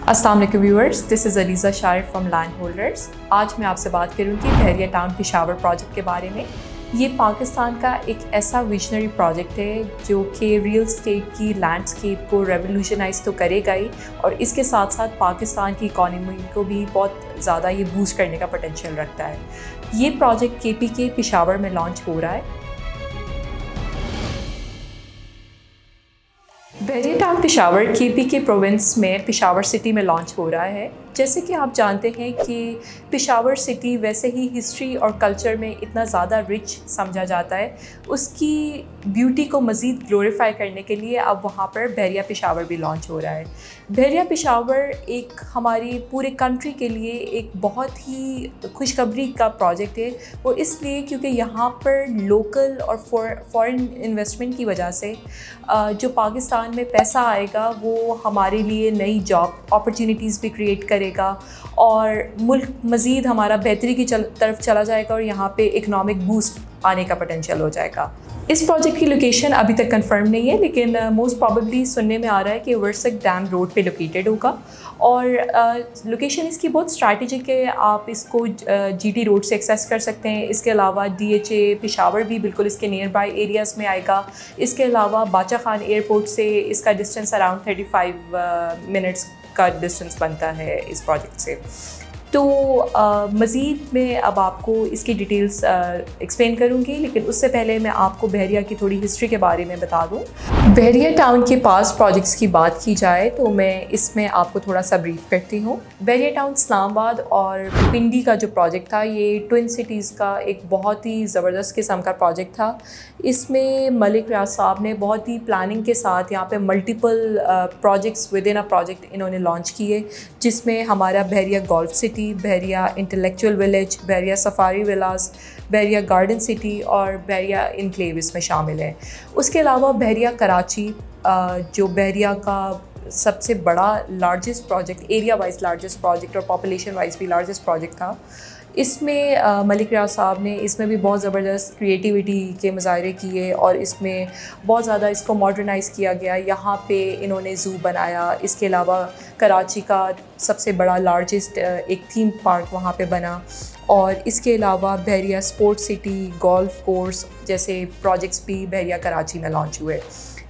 अस्सलाम वालेकुम viewers, this is Aliza शायर फ्रॉम लैंड होल्डर्स। आज मैं आपसे बात करूँगी बहरिया टाउन पेशावर प्रोजेक्ट के बारे में। ये पाकिस्तान का एक ऐसा विजनरी प्रोजेक्ट है जो कि रियल स्टेट की लैंडस्केप को रेवोल्यूशनाइज तो करेगा ही, और इसके साथ साथ पाकिस्तान की इकॉनमी को भी बहुत ज़्यादा ये बूस्ट करने का पोटेंशियल रखता है। ये प्रोजेक्ट KPK पेशावर में लॉन्च हो रहा है। बहरिया टाउन पेशावर KPK प्रोविंस में पेशावर सिटी में लॉन्च हो रहा है। जैसे कि आप जानते हैं कि पेशावर सिटी वैसे ही हिस्ट्री और कल्चर में इतना ज़्यादा रिच समझा जाता है, उसकी ब्यूटी को मज़ीद ग्लोरीफाई करने के लिए अब वहाँ पर बहरिया पेशावर भी लॉन्च हो रहा है। बहरिया पेशावर एक हमारी पूरे कंट्री के लिए एक बहुत ही खुशखबरी का प्रोजेक्ट है। वो इसलिए क्योंकि यहाँ पर लोकल और फॉरेन इन्वेस्टमेंट की वजह से जो पाकिस्तान में पैसा आएगा वो हमारे लिए नई जॉब अपॉर्चुनिटीज़ भी क्रिएट करेगा और मुल्क मज़ीद हमारा बेहतरी की तरफ चला जाएगा और यहाँ पे इकनॉमिक बूस्ट आने का पोटेंशियल हो जाएगा। इस प्रोजेक्ट की लोकेशन अभी तक कंफर्म नहीं है, लेकिन मोस्ट प्रोबेबली सुनने में आ रहा है कि वर्सक डैम रोड पे लोकेटेड होगा और लोकेशन इसकी बहुत स्ट्रैटेजिक है। आप इसको GT रोड से एक्सेस कर सकते हैं। इसके अलावा DHA पेशावर भी बिल्कुल इसके नियर बाय एरियाज़ में आएगा। इसके अलावा बाचा खान एयरपोर्ट से इसका डिस्टेंस अराउंड 35 मिनट्स का डिस्टेंस बनता है इस प्रोजेक्ट से। तो मज़ीद मैं अब आपको इसकी डिटेल्स एक्सप्लेन करूँगी, लेकिन उससे पहले मैं आपको बहरिया की थोड़ी हिस्ट्री के बारे में बता दूँ। बहरिया टाउन के पास प्रोजेक्ट्स की बात की जाए तो मैं इसमें आपको थोड़ा सा ब्रीफ करती हूँ। बहरिया टाउन इस्लामाबाद और पिंडी का जो प्रोजेक्ट था, ये ट्विन सिटीज़ का एक बहुत ही ज़बरदस्त किस्म का प्रोजेक्ट था। इसमें मलिक रियाज साहब ने बहुत ही प्लानिंग के साथ यहाँ पे multiple projects with in a project इन्होंने लॉन्च किए, जिसमें हमारा बहरिया गोल्फ सिटी, बहरिया इंटेलेक्चुअल विलेज, बहरिया सफारी विलास, बहरिया गार्डन सिटी और बहरिया इनक्लेव इसमें शामिल है। उसके अलावा बहरिया कराची जो बहरिया का सबसे बड़ा largest project, area wise largest project और पॉपुलेशन वाइज भी लार्जेस्ट प्रोजेक्ट था, इसमें मलिक रियाज साहब ने इसमें भी बहुत ज़बरदस्त क्रिएटिविटी के मुजाहरे किए और इसमें बहुत ज़्यादा इसको मॉडर्नाइज़ किया गया। यहाँ पे इन्होंने ज़ू बनाया। इसके अलावा कराची का सबसे बड़ा लार्जेस्ट एक थीम पार्क वहाँ पे बना और इसके अलावा बहरिया स्पोर्ट सिटी, गोल्फ कोर्स जैसे प्रोजेक्ट्स भी बहरिया कराची में लॉन्च हुए।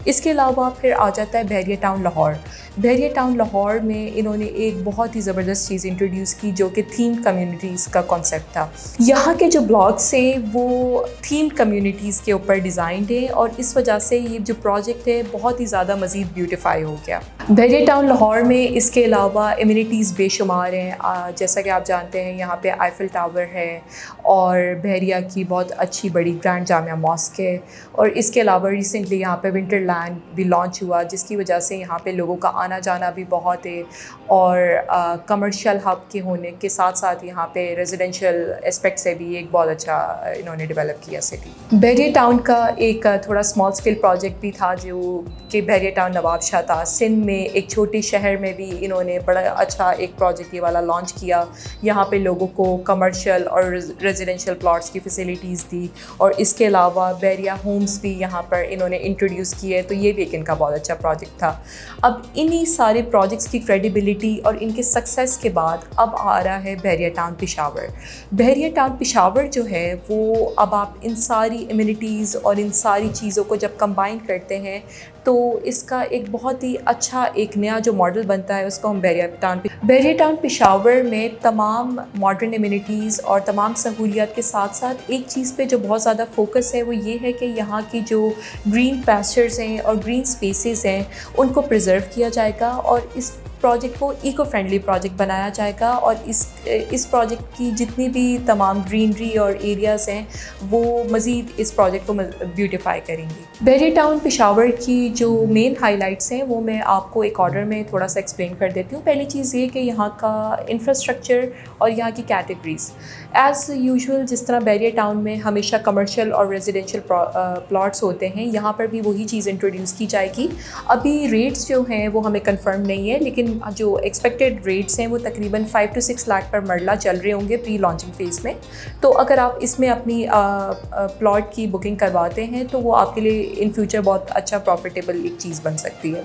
इसके अलावा फिर आ जाता है बहरिया टाउन लाहौर। बहरिया टाउन लाहौर में इन्होंने एक बहुत ही ज़बरदस्त चीज़ इंट्रोड्यूस की जो कि थीम कम्युनिटीज़ का कॉन्सेप्ट था। यहाँ के जो ब्लॉग्स हैं वो थीम कम्युनिटीज़ के ऊपर डिज़ाइंड है और इस वजह से ये जो प्रोजेक्ट है बहुत ही ज़्यादा मज़ीद ब्यूटिफाई हो गया। बहरिया टाउन लाहौर में इसके अलावा एमिनिटीज़ बेशुमार हैं। जैसा कि आप जानते हैं यहाँ पे आईफिल टावर है और बहरिया की बहुत अच्छी बड़ी ग्रैंड जामिया मॉस्क है और इसके अलावा रिसेंटली यहाँ पे विंटरलैंड भी लॉन्च हुआ, जिसकी वजह से यहाँ पे लोगों का आना जाना भी बहुत है और कमर्शियल हब के होने के साथ साथ यहाँ पे रेजिडेंशियल एस्पेक्ट से भी एक बहुत अच्छा इन्होंने डेवलप किया सिटी। बहरिया टाउन का एक थोड़ा स्मॉल स्केल प्रोजेक्ट भी था जो कि बहरिया टाउन नवाबशाह था। सिंध में एक छोटे शहर में भी इन्होंने बड़ा अच्छा एक प्रोजेक्ट ये वाला लॉन्च किया। यहाँ पे लोगों को कमर्शियल और रेजिडेंशियल प्लॉट्स की फैसिलिटीज़ दी और इसके अलावा बहरिया होम्स भी यहाँ पर इन्होंने इंट्रोड्यूस किए, तो ये भी एक इनका बहुत अच्छा प्रोजेक्ट था। अब इन्हीं सारे प्रोजेक्ट्स की क्रेडिबिलिटी और इनके सक्सेस के बाद अब आ रहा है बहरिया टाउन पेशावर। बहरिया टाउन पेशावर जो है वो अब आप इन सारी एमिनिटीज़ और इन सारी चीज़ों को जब कंबाइन करते हैं तो इसका एक बहुत ही अच्छा एक नया जो मॉडल बनता है उसको हम बहरिया टाउन पेशावर में तमाम मॉडर्न एमिनिटीज़ और तमाम सहूलियात के साथ साथ एक चीज़ पे जो बहुत ज़्यादा फोकस है वो ये है कि यहाँ की जो ग्रीन पैस्चर्स हैं और ग्रीन स्पेसेस हैं उनको प्रिजर्व किया जाएगा और इस प्रोजेक्ट को इको फ्रेंडली प्रोजेक्ट बनाया जाएगा और इस प्रोजेक्ट की जितनी भी तमाम ग्रीनरी और एरियाज़ हैं वो मज़ीद इस प्रोजेक्ट को ब्यूटिफाई करेंगी। बहरिया टाउन पेशावर की जो मेन हाइलाइट्स हैं वो मैं आपको एक ऑर्डर में थोड़ा सा एक्सप्लेन कर देती हूँ। पहली चीज़ ये कि यहाँ का इंफ्रास्ट्रक्चर और यहाँ की कैटेगरीज़ एज़ यूजुअल जिस तरह बहरिया टाउन में हमेशा कमर्शियल और रेजिडेंशियल प्लॉट्स होते हैं, यहाँ पर भी वही चीज़ इंट्रोड्यूस की जाएगी। अभी रेट्स जो हैं वो हमें कंफर्म नहीं है, लेकिन जो एक्सपेक्टेड रेट्स हैं वो तकरीबन 5 to 6 लाख पर मरला चल रहे होंगे प्री लॉन्चिंग फेज़ में। तो अगर आप इसमें अपनी प्लॉट की बुकिंग करवाते हैं तो वो आपके लिए इन फ्यूचर बहुत अच्छा प्रॉफिटेबल एक चीज़ बन सकती है।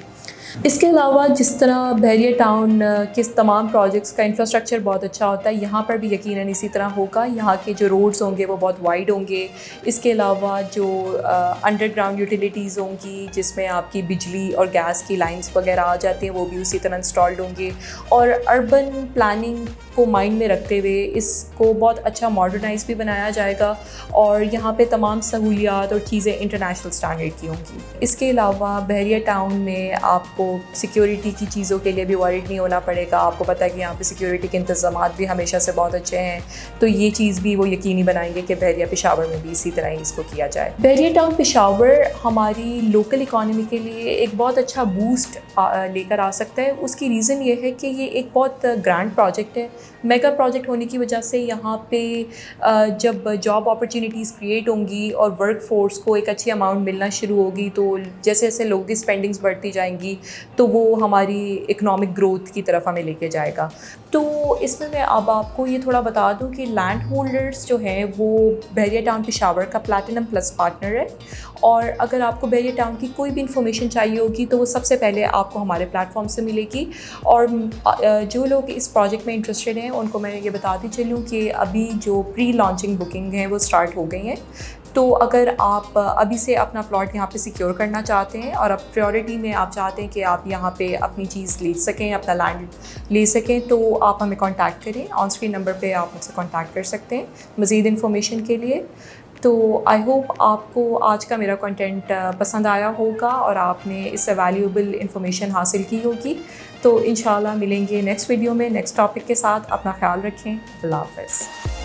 اس کے علاوہ جس طرح بحریہ ٹاؤن کے تمام پروجیکٹس کا انفراسٹرکچر بہت اچھا ہوتا ہے، یہاں پر بھی یقیناً اسی طرح ہوگا. یہاں کے جو روڈز ہوں گے وہ بہت وائڈ ہوں گے. اس کے علاوہ جو انڈر گراؤنڈ یوٹیلیٹیز ہوں گی جس میں آپ کی بجلی اور گیس کی لائنس وغیرہ آ جاتی ہیں وہ بھی اسی طرح انسٹالڈ ہوں گے. اور اربن پلاننگ کو مائنڈ میں رکھتے ہوئے اس کو بہت اچھا ماڈرنائز بھی بنایا جائے گا اور یہاں پہ تمام سہولیات اور چیزیں انٹرنیشنل اسٹینڈرڈ کی ہوں گی. اس کے علاوہ بحریہ ٹاؤن میں آپ کو سیکیورٹی کی چیزوں کے لیے بھی ورڈ نہیں ہونا پڑے گا. آپ کو پتہ ہے کہ یہاں پہ سیکیورٹی کے انتظامات بھی ہمیشہ سے بہت اچھے ہیں، تو یہ چیز بھی وہ یقینی بنائیں گے کہ بحریہ پشاور میں بھی اسی طرح ہی اس کو کیا جائے. بحریہ ٹاؤن پشاور ہماری لوکل اکانومی کے لیے ایک بہت اچھا بوسٹ لے کر آ سکتا ہے. اس کی ریزن یہ ہے کہ یہ ایک بہت گرانڈ پروجیکٹ ہے. میگا پروجیکٹ ہونے کی وجہ سے یہاں پہ جب جاب اپرچونیٹیز کریٹ ہوں گی اور ورک فورس کو ایک اچھی اماؤنٹ ملنا شروع ہوگی، تو جیسے جیسے لوگوں کی اسپینڈنگز بڑھتی جائیں گی تو وہ ہماری اکنامک گروتھ کی طرف ہمیں لے کے جائے گا. تو اس میں اب آپ کو یہ تھوڑا بتا دوں کہ لینڈ ہولڈرز جو ہیں وہ بحریہ ٹاؤن پشاور کا پلیٹینم پلس پارٹنر ہے. اور اگر آپ کو بحریہ ٹاؤن کی کوئی بھی انفارمیشن چاہیے ہوگی تو وہ سب سے پہلے آپ کو ہمارے پلیٹ فارم سے ملے گی. اور جو لوگ اس پروجیکٹ میں انٹرسٹیڈ ہیں ان کو میں یہ بتاتی چلوں کہ ابھی جو پری لانچنگ بکنگ ہیں وہ اسٹارٹ ہو گئی ہیں. تو اگر آپ ابھی سے اپنا پلاٹ یہاں پہ سیکیور کرنا چاہتے ہیں اور اب پریورٹی میں آپ چاہتے ہیں کہ آپ یہاں پہ اپنی چیز لے سکیں، اپنا لینڈ لے سکیں، تو آپ ہمیں کانٹیکٹ کریں. آن اسکرین نمبر پہ آپ مجھ سے کانٹیکٹ کر سکتے ہیں مزید انفارمیشن کے لیے. تو آئی ہوپ آپ کو آج کا میرا کنٹینٹ پسند آیا ہوگا اور آپ نے اس سے ویلیوبل انفارمیشن حاصل کی ہوگی. تو انشاءاللہ ملیں گے نیکسٹ ویڈیو میں نیکسٹ ٹاپک کے ساتھ. اپنا خیال رکھیں. اللہ حافظ.